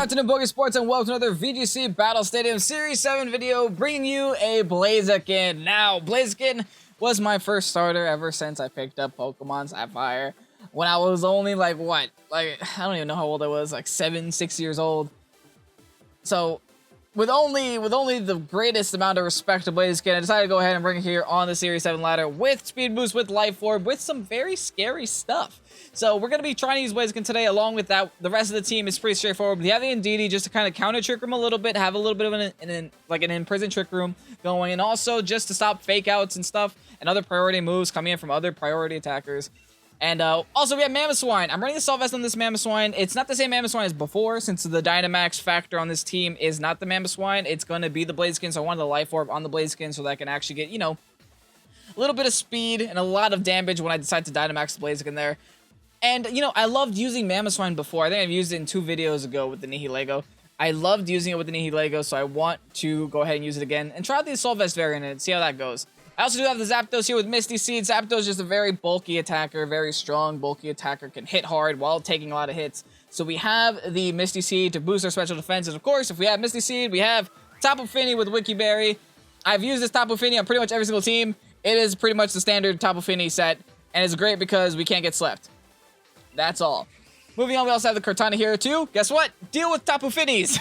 afternoon, Pokésports, and welcome to another VGC Battle Stadium Series 7 video, bringing you a BLAZIKEN. Now, BLAZIKEN was my first starter ever since I picked up Pokemon Sapphire, when I was only, I don't even know how old I was, like 6 years old. So, with only the greatest amount of respect to BLAZIKEN, I decided to go ahead and bring it here on the Series 7 ladder with Speed Boost, with Life Orb, with some very scary stuff. So we're going to be trying to use BLAZIKEN today. Along with that, the rest of the team is pretty straightforward. We have the Indeedee just to kind of counter Trick Room a little bit, have a little bit of an imprisoned Trick Room going, and also just to stop fake outs and stuff, and other priority moves coming in from other priority attackers. And also we have Mamoswine. I'm running the Assault Vest on this Mamoswine. It's not the same Mamoswine as before, since the Dynamax factor on this team is not the Mamoswine. It's going to be the BLAZIKEN, so I wanted the Life Orb on the BLAZIKEN so that I can actually get, you know, a little bit of speed and a lot of damage when I decide to Dynamax the BLAZIKEN there. And, you know, I loved using Mamoswine before. I think I've used it in 2 videos ago with the Nihilego. I loved using it with the Nihilego, so I want to go ahead and use it again. And try out the Assault Vest variant and see how that goes. I also do have the Zapdos here with Misty Seed. Zapdos is just a very bulky attacker, very strong, bulky attacker, can hit hard while taking a lot of hits. So we have the Misty Seed to boost our special defense. And of course, if we have Misty Seed, we have Tapu Fini with Wiki Berry. I've used this Tapu Fini on pretty much every single team. It is pretty much the standard Tapu Fini set, and it's great because we can't get slept. That's all. Moving on, we also have the Kartana here too. Guess what? Deal with Tapu Finis.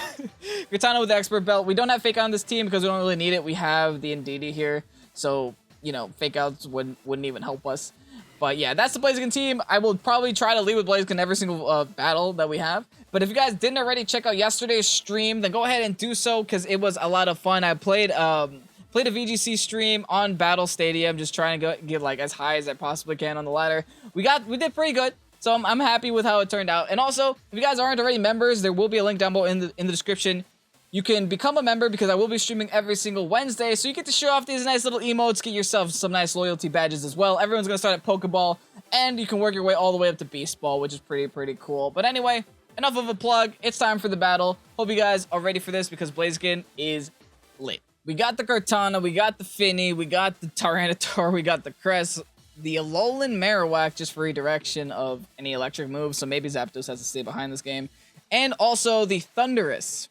Kartana with the Expert Belt. We don't have Fake Out on this team because we don't really need it. We have the Indeedee here. So, you know, Fake Outs wouldn't even help us. But yeah, that's the BLAZIKEN team. I will probably try to lead with BLAZIKEN every single battle that we have. But if you guys didn't already check out yesterday's stream, then go ahead and do so because it was a lot of fun. I played a VGC stream on Battle Stadium, just trying to get like as high as I possibly can on the ladder. We did pretty good. So I'm happy with how it turned out. And also, if you guys aren't already members, there will be a link down below in the description. You can become a member because I will be streaming every single Wednesday. So you get to show off these nice little emotes, get yourself some nice loyalty badges as well. Everyone's going to start at Pokeball, and you can work your way all the way up to Beast Ball, which is pretty cool. But anyway, enough of a plug. It's time for the battle. Hope you guys are ready for this because BLAZIKEN is lit. We got the Kartana, we got the Fini, we got the Tyranitar, we got the Crest, the Alolan Marowak just for redirection of any electric moves, so maybe Zapdos has to stay behind this game. And also the Thundurus.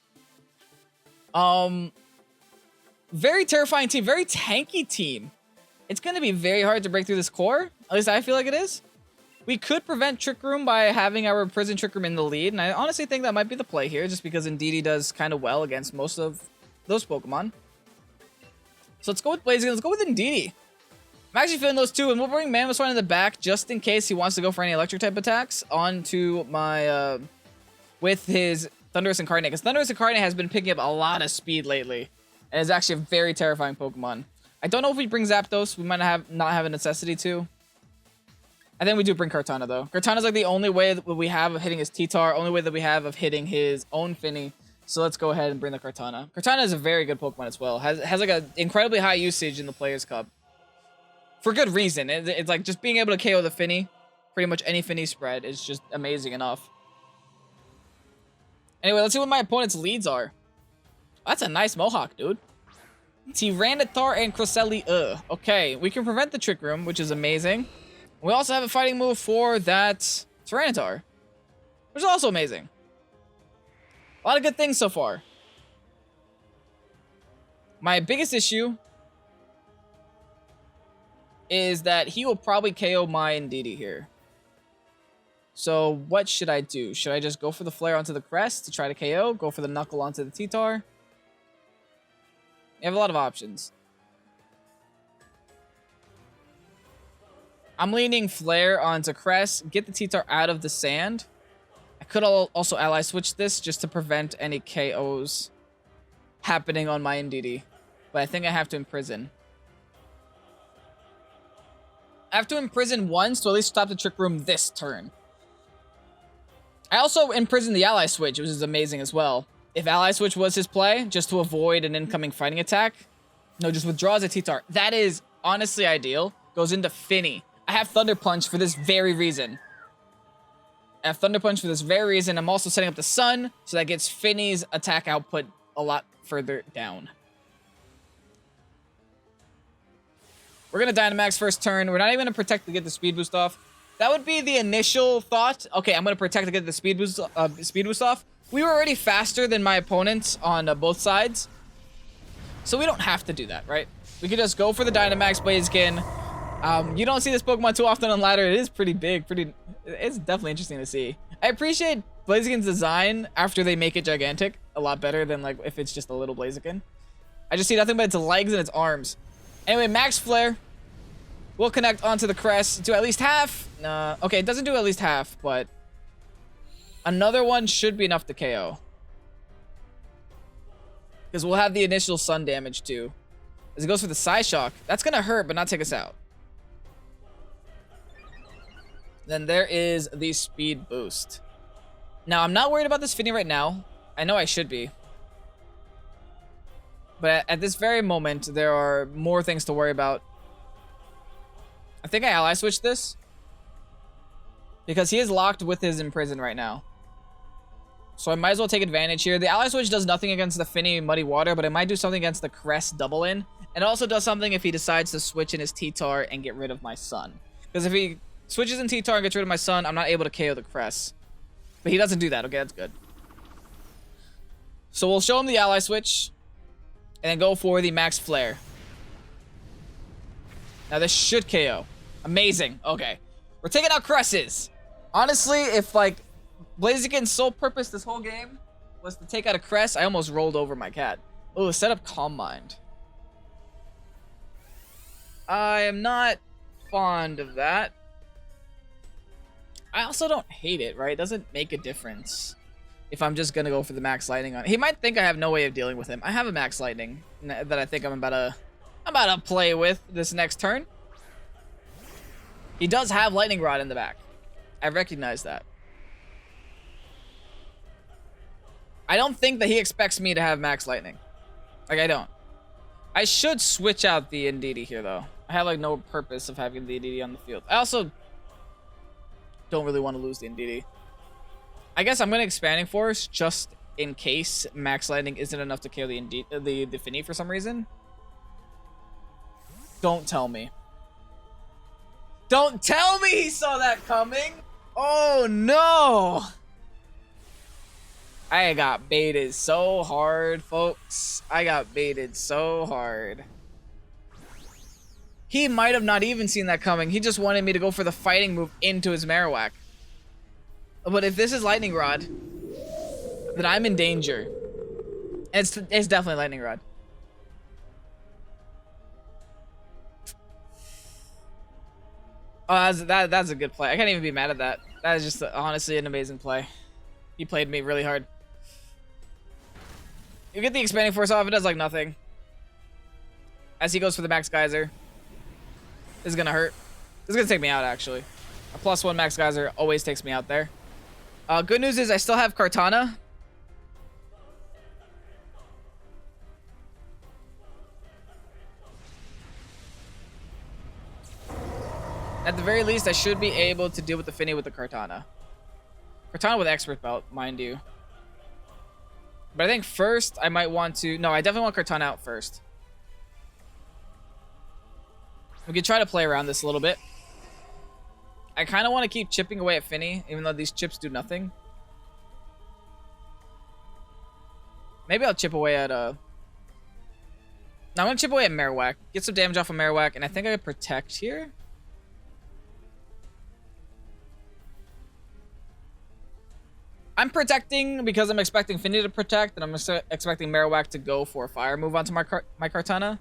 Very terrifying team, very tanky team. It's going to be very hard to break through this core. At least I feel like it is. We could prevent Trick Room by having our Prison Trick Room in the lead, and I honestly think that might be the play here, just because Indeedee does kind of well against most of those Pokemon. So let's go with BLAZIKEN, let's go with Indeedee. I'm actually feeling those two, and we'll bring Mamoswine in the back just in case he wants to go for any electric type attacks onto my, with his Thundurus Incarnate, because Thundurus Incarnate has been picking up a lot of speed lately, and is actually a very terrifying Pokemon. I don't know if we bring Zapdos, we might not have a necessity to. I think we do bring Kartana, though. Kartana's like the only way that we have of hitting his T-Tar, only way that we have of hitting his own Fini. So let's go ahead and bring the Kartana. Kartana is a very good Pokemon as well. Has like an incredibly high usage in the Players' Cup. For good reason. It's like just being able to KO the Fini, pretty much any Fini spread, is just amazing enough. Anyway, let's see what my opponent's leads are. That's a nice Mohawk, dude. Tyranitar and Cresselia. Okay, we can prevent the Trick Room, which is amazing. We also have a fighting move for that Tyranitar, which is also amazing. A lot of good things so far. My biggest issue is that he will probably KO my Indeedee here. So what should I do? Should I just go for the Flare onto the Crest to try to KO? Go for the Knuckle onto the T-Tar? You have a lot of options. I'm leaning Flare onto Crest, get the T-Tar out of the sand. I could also ally switch this just to prevent any KOs happening on my Indeedee. But I think I have to Imprison. I have to Imprison once to at least stop the Trick Room this turn. I also Imprison the Ally Switch, which is amazing as well. If Ally Switch was his play, just to avoid an incoming fighting attack, no, just withdraws a T-Tar. That is honestly ideal. Goes into Fini. I have Thunder Punch for this very reason. I'm also setting up the Sun, so that gets Fini's attack output a lot further down. We're going to Dynamax first turn. We're not even going to protect to get the speed boost off. That would be the initial thought. Okay, I'm going to protect to get the speed boost off. We were already faster than my opponents on both sides. So we don't have to do that, right? We could just go for the Dynamax Blaziken. You don't see this Pokemon too often on ladder. It is pretty big, it's definitely interesting to see. I appreciate Blaziken's design after they make it gigantic a lot better than like if it's just a little Blaziken. I just see nothing but its legs and its arms. Anyway, Max Flare will connect onto the crest to at least half. Okay, it doesn't do at least half, but another one should be enough to KO. Because we'll have the initial sun damage too. As it goes for the Psyshock, that's gonna hurt but not take us out. Then there is the speed boost. Now, I'm not worried about this Finny right now. I know I should be. But at this very moment, there are more things to worry about. I think I ally switched this. Because he is locked with his Imprison right now. So I might as well take advantage here. The ally switch does nothing against the Finny Muddy Water, but it might do something against the Crest double in. And it also does something if he decides to switch in his T-Tar and get rid of my Sun. Because if he switches in T-Tar and gets rid of my Sun, I'm not able to KO the Crest. But he doesn't do that. Okay, that's good. So we'll show him the ally switch. And then go for the Max Flare. Now this should KO. Amazing. Okay. We're taking out Cresses. Honestly, if like Blaziken's sole purpose this whole game was to take out a Crest, I almost rolled over my cat. Oh, set up Calm Mind. I am not fond of that. I also don't hate it, right? It doesn't make a difference if I'm just gonna go for the Max Lightning on. He might think I have no way of dealing with him. I have a Max Lightning that I think I'm about to play with this next turn. He does have Lightning Rod in the back. I recognize that. I don't think that he expects me to have Max Lightning. Like, I don't. I should switch out the Indeedee here, though. I have, like, no purpose of having the Indeedee on the field. I also don't really want to lose the Indeedee. I guess I'm going to Expanding Force just in case Max Lightning isn't enough to kill the Finny for some reason. Don't tell me. Don't tell me he saw that coming! Oh, no! I got baited so hard, folks. I got baited so hard. He might have not even seen that coming. He just wanted me to go for the fighting move into his Marowak. But if this is Lightning Rod, then I'm in danger. It's definitely Lightning Rod. Oh, that's a good play. I can't even be mad at that. That is just honestly an amazing play. He played me really hard. You get the Expanding Force off, it does like nothing. As he goes for the Max Geyser. This is gonna hurt. This is gonna take me out, actually. A +1 Max Geyser always takes me out there. Good news is I still have Kartana. At the very least, I should be able to deal with the Finny with the Kartana. Kartana with Expert Belt, mind you. But I think first, I might want to... No, I definitely want Kartana out first. We could try to play around this a little bit. I kind of want to keep chipping away at Finny, even though these chips do nothing. Maybe I'll chip away at... No, I'm going to chip away at Marowak. Get some damage off of Marowak, and I think I could Protect here. I'm protecting because I'm expecting Finny to protect, and I'm expecting Marowak to go for a fire move onto my Kartana,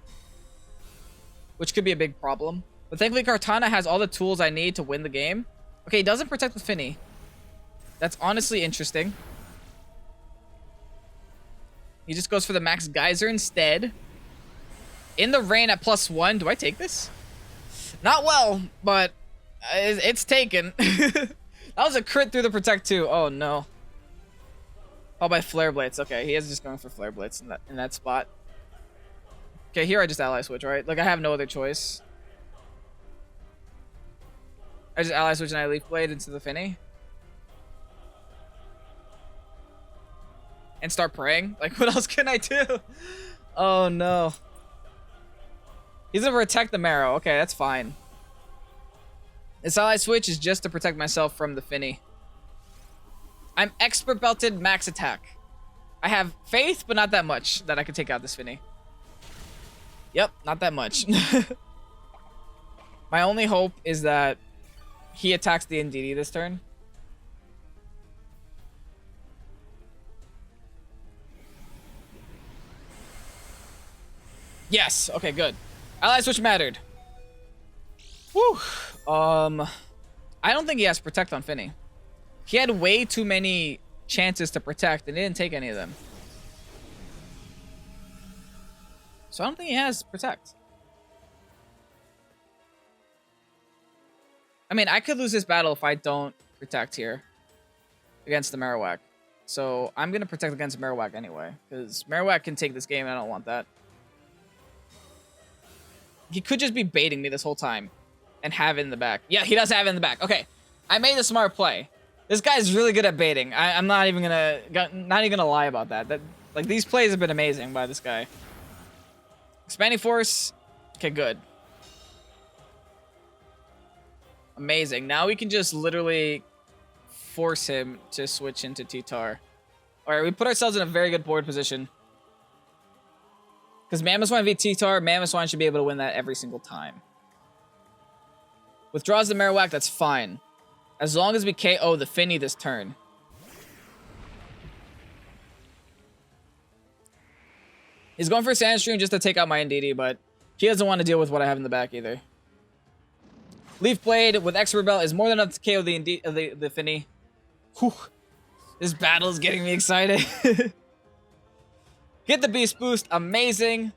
which could be a big problem. But thankfully, Kartana has all the tools I need to win the game. Okay, he doesn't protect with Finny. That's honestly interesting. He just goes for the Max Geyser instead. In the rain at +1. Do I take this? Not well, but it's taken. That was a crit through the Protect too. Oh, no. Oh, by Flare Blades. Okay, he is just going for Flare Blades in that spot. Okay, here I just ally switch, right? Like, I have no other choice. I just ally switch and I Leaf Blade into the Finny. And start praying. Like, what else can I do? Oh, no. He's gonna protect the Marrow. Okay, that's fine. This ally switch is just to protect myself from the Finny. I'm expert belted max attack. I have faith, but not that much that I can take out this Finny. Yep, not that much. My only hope is that he attacks the NDD this turn. Yes. Okay, good. Ally switch mattered. Whew. I don't think he has protect on Finny. He had way too many chances to protect and he didn't take any of them. So I don't think he has protect. I mean, I could lose this battle if I don't protect here against the Marowak. So I'm going to protect against Marowak anyway, because Marowak can take this game and I don't want that. He could just be baiting me this whole time and have it in the back. Yeah, he does have it in the back. Okay, I made a smart play. This guy's really good at baiting. I'm not even gonna lie about that. Like, these plays have been amazing by this guy. Expanding Force. Okay, good. Amazing. Now we can just literally force him to switch into T-Tar. Alright, we put ourselves in a very good board position. Because Mamoswine v T-Tar, Mamoswine should be able to win that every single time. Withdraws the Marowak, that's fine. As long as we KO the Finny this turn. He's going for Sandstream just to take out my NDD, but he doesn't want to deal with what I have in the back either. Leaf Blade with Expert Belt is more than enough to KO the Finny. Whew. This battle is getting me excited. Get the Beast Boost, amazing.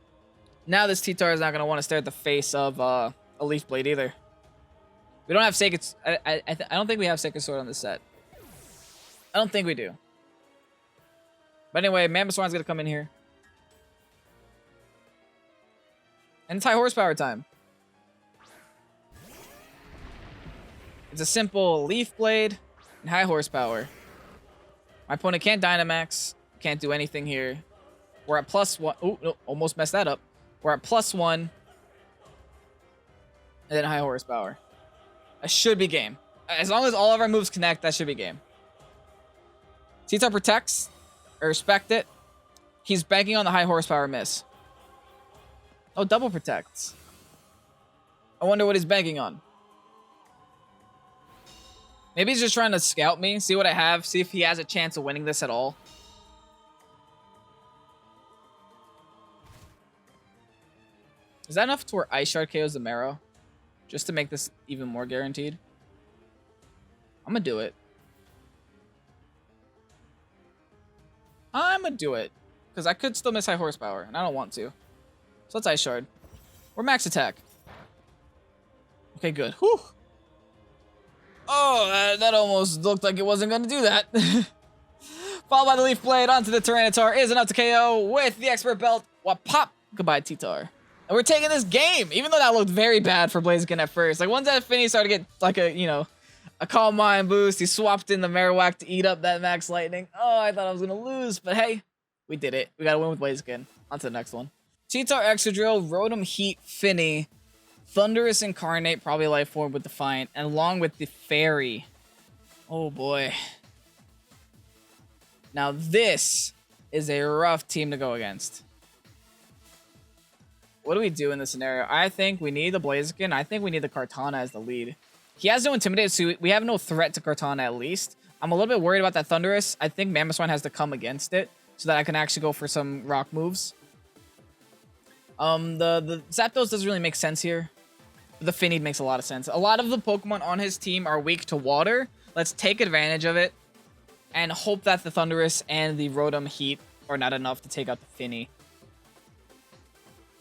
Now this T-Tar is not going to want to stare at the face of a Leaf Blade either. We don't have Sacred... I don't think we have Sacred Sword on this set. I don't think we do. But anyway, Mamoswine's going to come in here. And it's high horsepower time. It's a simple Leaf Blade and high horsepower. My opponent can't Dynamax. Can't do anything here. We're at +1. Oh, no, almost messed that up. We're at +1. And then high horsepower. That should be game. As long as all of our moves connect, that should be game. T-Tar protects. I respect it. He's banking on the high horsepower miss. Oh, double protects. I wonder what he's banking on. Maybe he's just trying to scout me, see what I have, see if he has a chance of winning this at all. Is that enough to where Ice Shard KOs the Marrow? Just to make this even more guaranteed? I'm gonna do it. I'm gonna do it. Because I could still miss high horsepower, and I don't want to. So let's Ice Shard. We're max attack. Okay, good. Whew. Oh, that almost looked like it wasn't gonna do that. Followed by the Leaf Blade onto the Tyranitar is enough to KO with the Expert Belt. What pop? Goodbye, T-Tar. And we're taking this game, even though that looked very bad for Blaziken at first. Like, once that Finny started to get, like, a Calm Mind boost, he swapped in the Marowak to eat up that Max Lightning. Oh, I thought I was going to lose, but hey, we did it. We got to win with Blaziken. On to the next one. T-Tar Excadrill, Rotom Heat Finny, Thunderous Incarnate, probably Life Form with Defiant, and along with the Fairy. Oh, boy. Now, this is a rough team to go against. What do we do in this scenario? I think we need the Blaziken. I think we need the Kartana as the lead. He has no Intimidate, so we have no threat to Kartana at least. I'm a little bit worried about that Thunderous. I think Mamoswine has to come against it so that I can actually go for some rock moves. The Zapdos doesn't really make sense here. But the Finny makes a lot of sense. A lot of the Pokemon on his team are weak to water. Let's take advantage of it and hope that the Thunderous and the Rotom Heat are not enough to take out the Finny.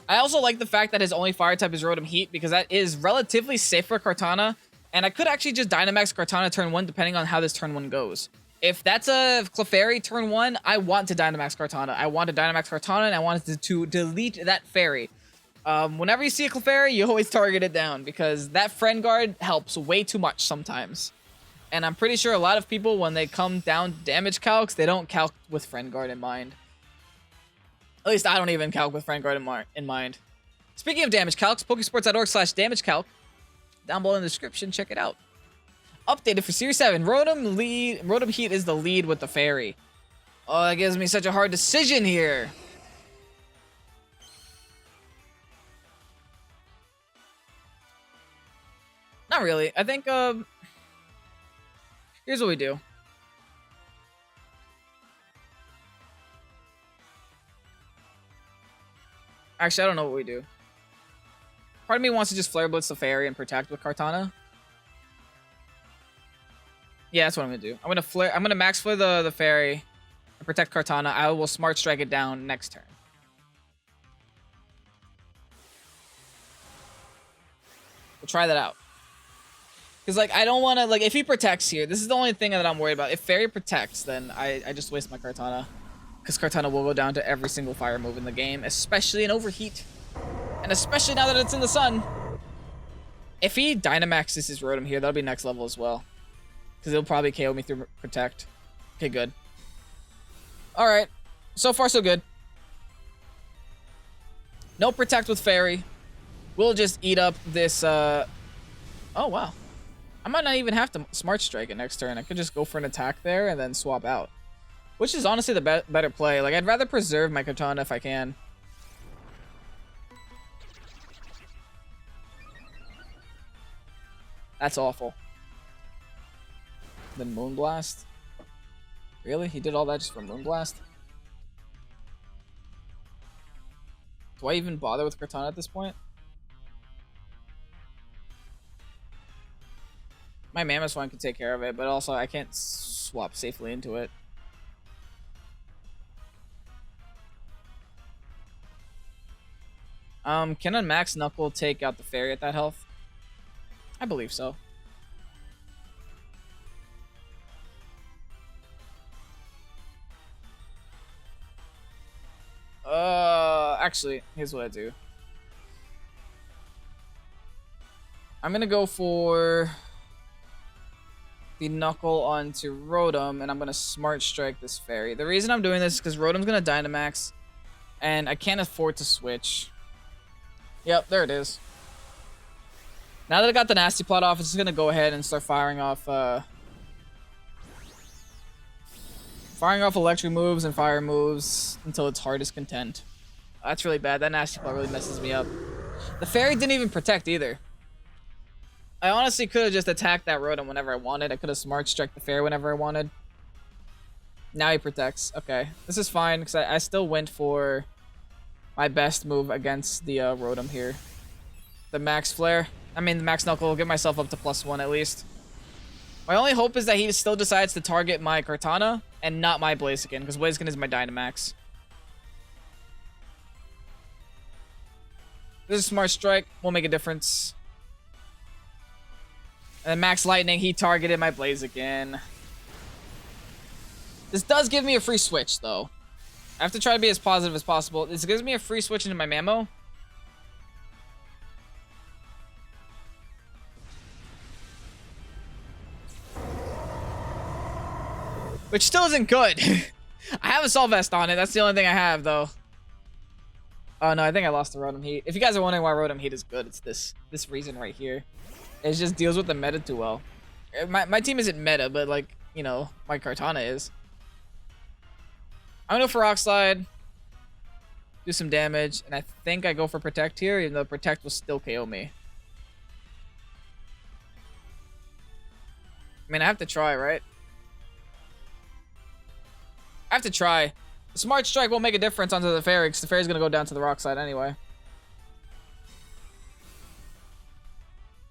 I also like the fact that his only fire type is Rotom Heat because that is relatively safe for Kartana. And I could actually just Dynamax Kartana turn 1 depending on how this turn 1 goes. If that's a Clefairy turn 1, I want to Dynamax Kartana. I want to Dynamax Kartana and I want to delete that Fairy. Whenever you see a Clefairy, you always target it down because that Friend Guard helps way too much sometimes. And I'm pretty sure a lot of people, when they come down damage calcs, they don't calc with Friend Guard in mind. At least I don't even calc with Friend Guard in mind. Speaking of damage calcs, Pokésports.org/damage calc. Down below in the description, check it out. Updated for Series 7. Rotom Heat is the lead with the Fairy. Oh, that gives me such a hard decision here. Not really. I think, here's what we do. Actually, I don't know what we do. Part of me wants to just Flare Blitz the Fairy and protect with Kartana. Yeah, that's what I'm gonna do. I'm gonna Max Flare the Fairy and protect Kartana. I will Smart Strike it down next turn. We'll try that out. Because, like, I don't want to, like, if he protects here, this is the only thing that I'm worried about. If Fairy protects, then I just waste my Kartana. Because Kartana will go down to every single fire move in the game, especially in Overheat. And especially now that it's in the sun. If he Dynamaxes his Rotom here, that'll be next level as well. Because he'll probably KO me through Protect. Okay, good. Alright. So far, so good. No Protect with Fairy. We'll just eat up this, Oh, wow. I might not even have to Smart Strike it next turn. I could just go for an attack there and then swap out. Which is honestly the better play. Like, I'd rather preserve my Kartana if I can. That's awful. Then Moonblast? Really? He did all that just for Moonblast? Do I even bother with Kartana at this point? My Mammoth can take care of it, but also I can't swap safely into it. Can a Max Knuckle take out the Fairy at that health? I believe so. Actually, here's what I do. I'm gonna go for the Knuckle onto Rotom, and I'm gonna Smart Strike this Fairy. The reason I'm doing this is because Rotom's gonna Dynamax, and I can't afford to switch. Yep, there it is. Now that I got the Nasty Plot off, it's just gonna go ahead and start firing off electric moves and fire moves until its hardest content. That's really bad. That Nasty Plot really messes me up. The Fairy didn't even protect either. I honestly could have just attacked that Rotom whenever I wanted. I could have Smart Struck the Fairy whenever I wanted. Now he protects. Okay, this is fine because I still went for my best move against the Rotom here. The Max Flare. I mean, the Max Knuckle will get myself up to +1 at least. My only hope is that he still decides to target my Kartana and not my Blaziken, because Blaziken is my Dynamax. This is Smart Strike. Won't make a difference. And Max Lightning, he targeted my Blaziken. This does give me a free switch, though. I have to try to be as positive as possible. This gives me a free switch into my Mammo. Which still isn't good. I have a Assault Vest on it. That's the only thing I have, though. Oh, no, I think I lost the Rotom Heat. If you guys are wondering why Rotom Heat is good, it's this reason right here. It just deals with the meta too well. My team isn't meta, but, like, you know, my Kartana is. I'm gonna go for Rock Slide. Do some damage. And I think I go for Protect here, even though Protect will still KO me. I mean, I have to try, right? I have to try. The Smart Strike won't make a difference onto the Fairy, because the Fairy's gonna go down to the Rock Slide anyway.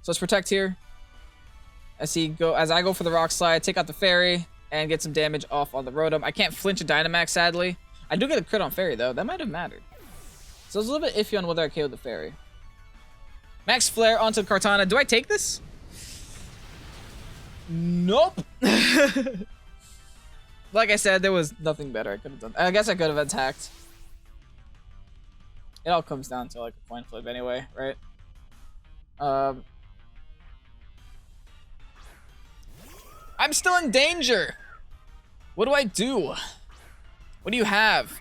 So let's Protect here. As I go for the Rock Slide, take out the Fairy, and get some damage off on the Rotom. I can't flinch a Dynamax, sadly. I do get a crit on Fairy, though. That might have mattered. So I was a little bit iffy on whether I KO'd the Fairy. Max Flare onto Kartana. Do I take this? Nope. Like I said, there was nothing better I could have done. I guess I could have attacked. It all comes down to like a coin flip anyway, right? I'm still in danger. What do I do? What do you have?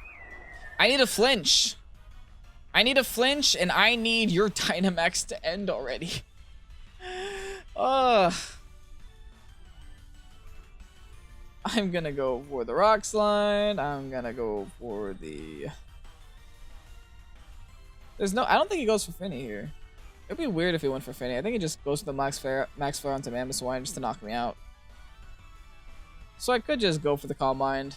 I need a flinch. I need a flinch, and I need your Dynamax to end already. I'm gonna go for the Rock Slide. I'm gonna go for the... There's no... I don't think he goes for Finny here. It'd be weird if he went for Finny. I think he just goes for the Max Flare onto Mamoswine just to knock me out. So I could just go for the Calm Mind.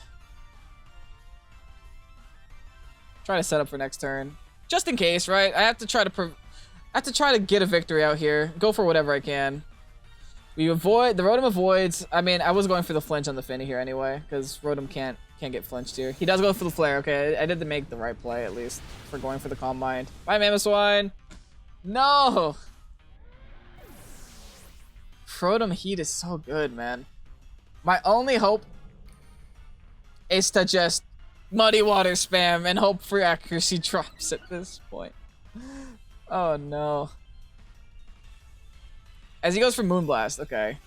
Try to set up for next turn. Just in case, right? I have to try to get a victory out here. Go for whatever I can. We avoid... The Rotom avoids... I mean, I was going for the flinch on the Finny here anyway, because Rotom can't get flinched here. He does go for the Flare. Okay, I did make the right play, at least, for going for the Calm Mind. Bye, Mamoswine! No! Rotom Heat is so good, man. My only hope is to just Muddy Water spam and hope for accuracy drops at this point. Oh no. As he goes for Moonblast, okay.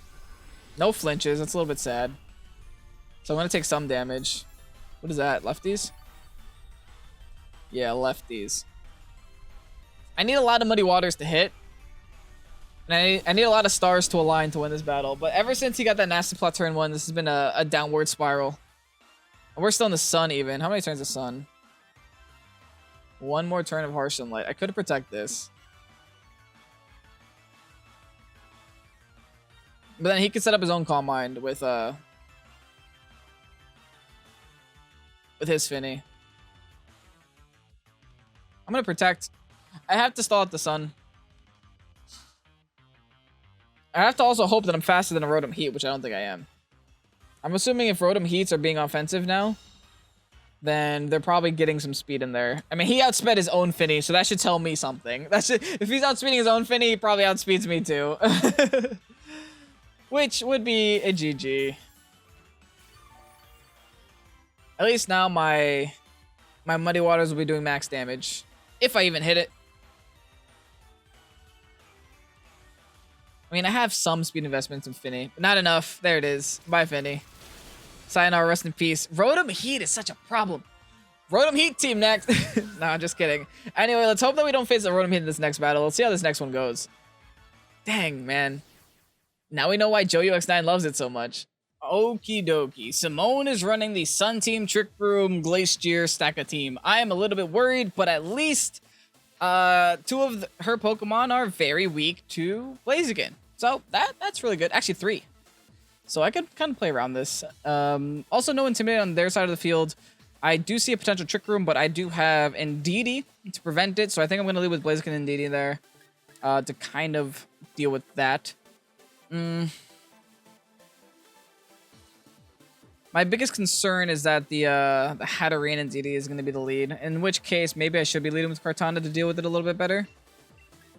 No flinches, that's a little bit sad. So I'm gonna take some damage. What is that, lefties? Yeah, lefties. I need a lot of Muddy Waters to hit. And I need a lot of stars to align to win this battle. But ever since he got that nasty plot turn 1, this has been a downward spiral. And we're still in the sun even. How many turns of sun? One more turn of Harsh Sunlight. I could protect this. But then he could set up his own Calm Mind with his Finny. I'm gonna protect. I have to stall at the sun. I have to also hope that I'm faster than a Rotom Heat, which I don't think I am. I'm assuming if Rotom Heats are being offensive now, then they're probably getting some speed in there. I mean, he outsped his own Finny, so that should tell me something. If he's outspeeding his own Finny, he probably outspeeds me too. Which would be a GG. At least now my Muddy Waters will be doing max damage. If I even hit it. I mean, I have some speed investments in Finny, but not enough. There it is. Bye, Finny. Sayonara, rest in peace. Rotom Heat is such a problem. Rotom Heat team next. No, I'm just kidding. Anyway, let's hope that we don't face a Rotom Heat in this next battle. Let's see how this next one goes. Dang, man. Now we know why JoeUX9 loves it so much. Okie dokie. Simone is running the Sun Team, Trick Room, Glacier, Stacka team. I am a little bit worried, but at least two of her Pokemon are very weak to Blaziken. So that's really good. Actually, 3. So I could kind of play around this. Also, no Intimidate on their side of the field. I do see a potential Trick Room, but I do have Indeedee to prevent it. So I think I'm going to leave with Blaziken and Indeedee there to kind of deal with that. My biggest concern is that the Hatterene and Indeedee is going to be the lead. In which case, maybe I should be leading with Kartana to deal with it a little bit better.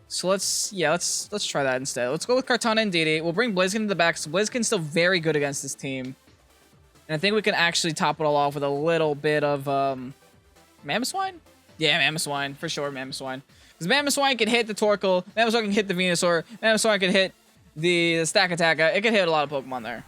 So let's try that instead. Let's go with Kartana and Indeedee. We'll bring Blaziken to the back. So Blaziken's still very good against this team. And I think we can actually top it all off with a little bit of Mamoswine? Yeah, Mamoswine. For sure, Mamoswine. Because Mamoswine can hit the Torkoal. Mamoswine can hit the Venusaur. Mamoswine can hit the Stakataka. It can hit a lot of Pokemon there.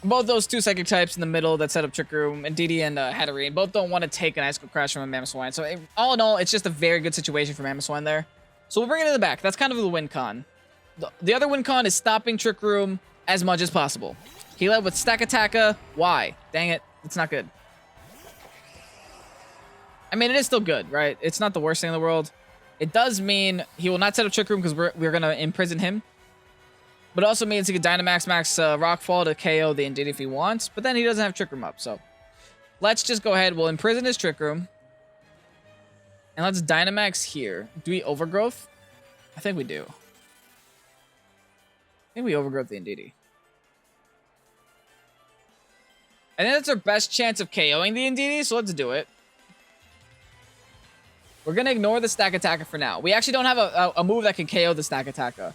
Both those 2 Psychic types in the middle that set up Trick Room, Indeedee and Hatterene, both don't want to take an Ice Cold Crash from a Mamoswine. So all in all, it's just a very good situation for Mamoswine there. So we'll bring it in the back. That's kind of the win con. The other win con is stopping Trick Room as much as possible. He led with Stakataka. Why? Dang it. It's not good. I mean, it is still good, right? It's not the worst thing in the world. It does mean he will not set up Trick Room because we're going to imprison him. But it also means he could Dynamax Max Rockfall to KO the Indeedee if he wants. But then he doesn't have Trick Room up. So let's just go ahead. We'll imprison his Trick Room. And let's Dynamax here. Do we Overgrowth? I think we do. I think we Overgrowth the Indeedee. I think that's our best chance of KOing the Indeedee. So let's do it. We're going to ignore the Stakataka for now. We actually don't have a move that can KO the Stakataka.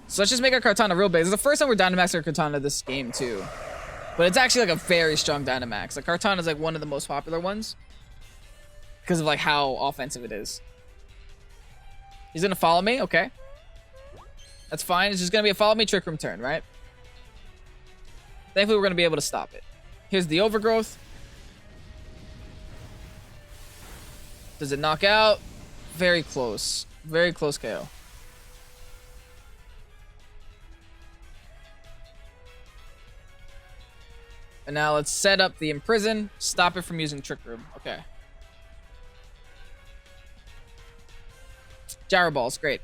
So let's just make our Kartana real big. This is the first time we're Dynamaxing our Kartana this game, too. But it's actually like a very strong Dynamax. Like, Kartana is like one of the most popular ones. Because of like how offensive it is. He's going to follow me? Okay. That's fine. It's just going to be a follow me Trick Room turn, right? Thankfully, we're going to be able to stop it. Here's the Overgrowth. Does it knock out? Very close. Very close KO. And now let's set up the Imprison. Stop it from using Trick Room. Okay. Gyro Balls, great.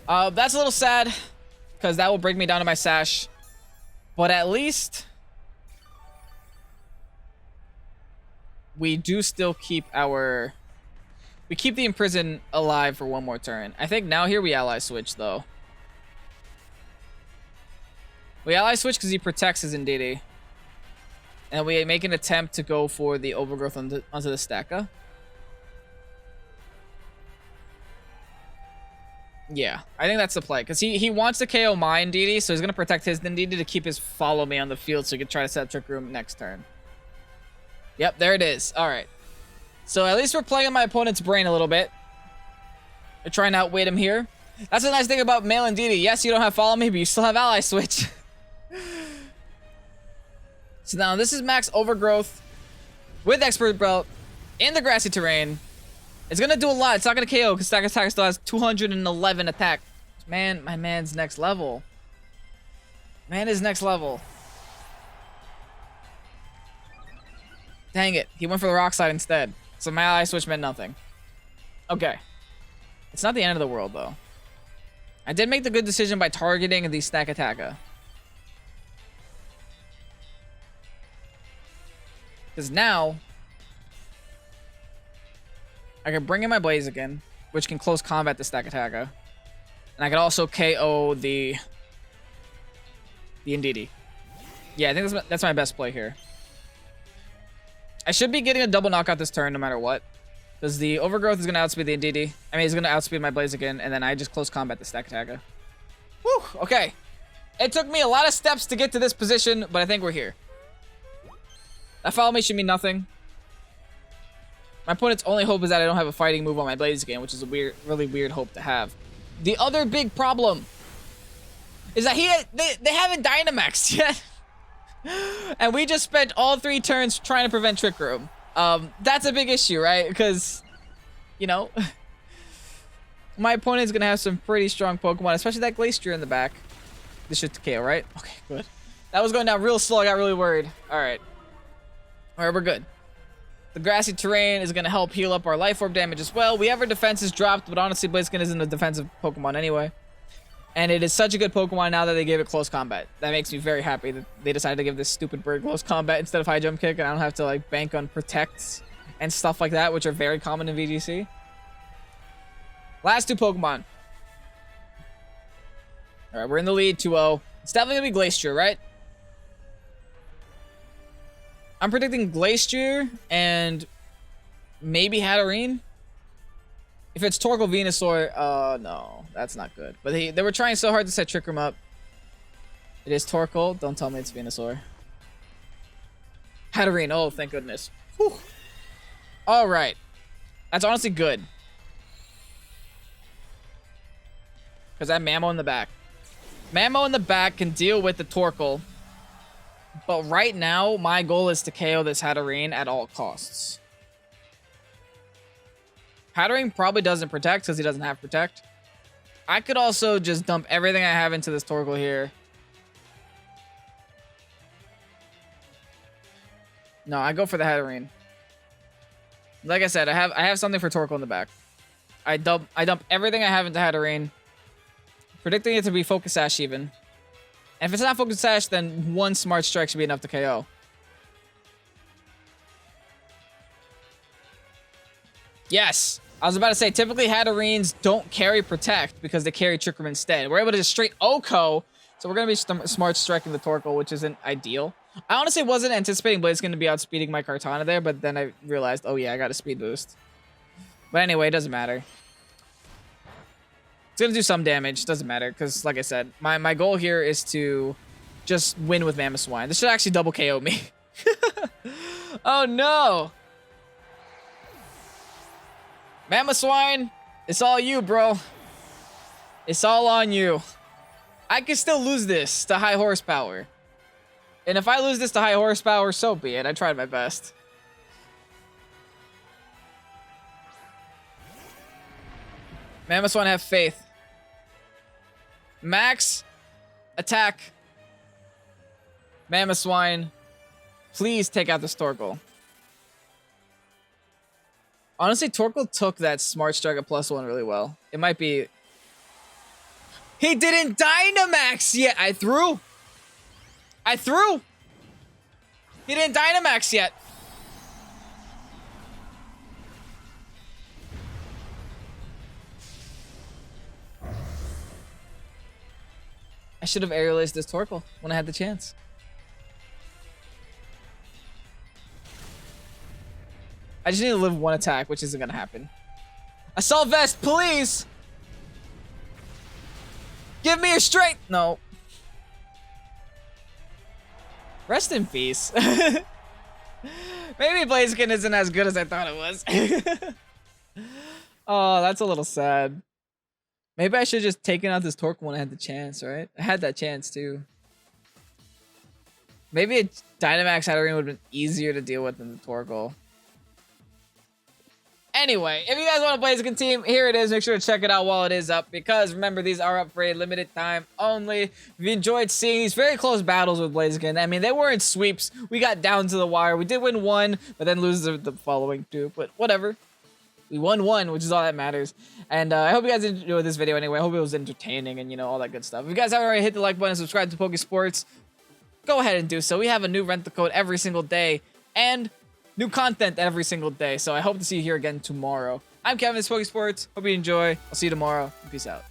That's a little sad, because that will bring me down to my Sash. But at least we do still keep our... We keep the Imprison alive for one more turn. I think now here we Ally Switch, though. We Ally Switch because he protects his Indeedee. And we make an attempt to go for the Overgrowth onto the Stacka. Yeah, I think that's the play. Because he wants to KO my Indeedee, so he's going to protect his Indeedee to keep his Follow Me on the field so he can try to set up Trick Room next turn. Yep, there it is. All right. So at least we're playing on my opponent's brain a little bit. We're trying to outwit him here. That's the nice thing about male Indeedee. Yes, you don't have Follow Me, but you still have Ally Switch. So now this is max Overgrowth with Expert Belt in the grassy terrain. It's going to do a lot. It's not going to KO because Stack Attack still has 211 attack. Man, my man's next level. Man is next level. Dang it. He went for the Rock Slide instead. So my Ally Switch meant nothing. Okay. It's not the end of the world, though. I did make the good decision by targeting the Stack Attacker. Because now, I can bring in my Blaziken, which can close combat the Stack Attacker. And I can also KO the Indeedee. Yeah, I think that's my best play here. I should be getting a double knockout this turn no matter what. Because the Overgrowth is going to outspeed the Indeedee. I mean, he's going to outspeed my Blaziken, and then I just close combat the Stack Attacker. Whew, okay. It took me a lot of steps to get to this position, but I think we're here. That Follow Me should mean nothing. My opponent's only hope is that I don't have a fighting move on my Blaziken, which is a really weird hope to have. The other big problem is that they haven't Dynamaxed yet. And we just spent all 3 turns trying to prevent Trick Room. That's a big issue, right? Because, you know, my opponent's going to have some pretty strong Pokemon, especially that Glacier in the back. This should KO, right? Okay, good. That was going down real slow. I got really worried. All right. All right, we're good. The grassy terrain is going to help heal up our Life Orb damage as well. We have our defenses dropped, but honestly, Blaziken isn't a defensive Pokemon anyway. And it is such a good Pokemon now that they gave it close combat. That makes me very happy that they decided to give this stupid bird close combat instead of high jump kick, and I don't have to like bank on protects and stuff like that, which are very common in VGC. Last 2 Pokemon. All right, we're in the lead, 2-0. It's definitely going to be Glacier, right? I'm predicting Glacier and maybe Hatterene. If it's Torkoal Venusaur, no, that's not good. But they were trying so hard to set Trick Room up. It is Torkoal. Don't tell me it's Venusaur. Hatterene. Oh, thank goodness. Whew. All right. That's honestly good. Because I have Mammo in the back. Mammo in the back can deal with the Torkoal. But right now, my goal is to KO this Hatterene at all costs. Hatterene probably doesn't protect because he doesn't have protect. I could also just dump everything I have into this Torkoal here. No, I go for the Hatterene. Like I said, I have something for Torkoal in the back. I dump everything I have into Hatterene, predicting it to be Focus Sash even. And if it's not Focus Sash, then 1 Smart Strike should be enough to KO. Yes! I was about to say, typically Hatterenes don't carry Protect because they carry Trick Room instead. We're able to just straight OHKO, so we're going to be Smart Striking the Torkoal, which isn't ideal. I honestly wasn't anticipating Blaziken to be outspeeding my Kartana there, but then I realized, oh yeah, I got a speed boost. But anyway, it doesn't matter. It's going to do some damage. Doesn't matter, because like I said, my goal here is to just win with Mamoswine. This should actually double KO me. Oh no! Mamoswine, it's all you, bro. It's all on you. I can still lose this to high horsepower. And if I lose this to high horsepower, so be it. I tried my best. Mammoth Swine, have faith. Max, attack. Mammoth Swine, please take out this Torkoal. Honestly, Torkoal took that Smart Strike at +1 really well. It might be... He didn't Dynamax yet! I threw! He didn't Dynamax yet! I should have aerial aced this Torkoal when I had the chance. I just need to live one attack, which isn't gonna happen. Assault Vest, please! Give me a straight! No. Rest in peace. Maybe Blaziken isn't as good as I thought it was. Oh, that's a little sad. Maybe I should have just taken out this Torkoal when I had the chance, right? I had that chance too. Maybe a Dynamax Hatterene would have been easier to deal with than the Torkoal. Anyway, if you guys want a Blaziken team, here it is. Make sure to check it out while it is up, because remember, these are up for a limited time only. If you enjoyed seeing these very close battles with Blaziken, I mean, they weren't sweeps. We got down to the wire. We did win one, but then lose the following two. But whatever. We won one, which is all that matters. And I hope you guys enjoyed this video anyway. I hope it was entertaining and, you know, all that good stuff. If you guys haven't already, hit the like button and subscribe to Pokésports, go ahead and do so. We have a new rental code every single day, and new content every single day, so I hope to see you here again tomorrow. I'm Kevin, this is Pokésports. Hope you enjoy. I'll see you tomorrow. Peace out.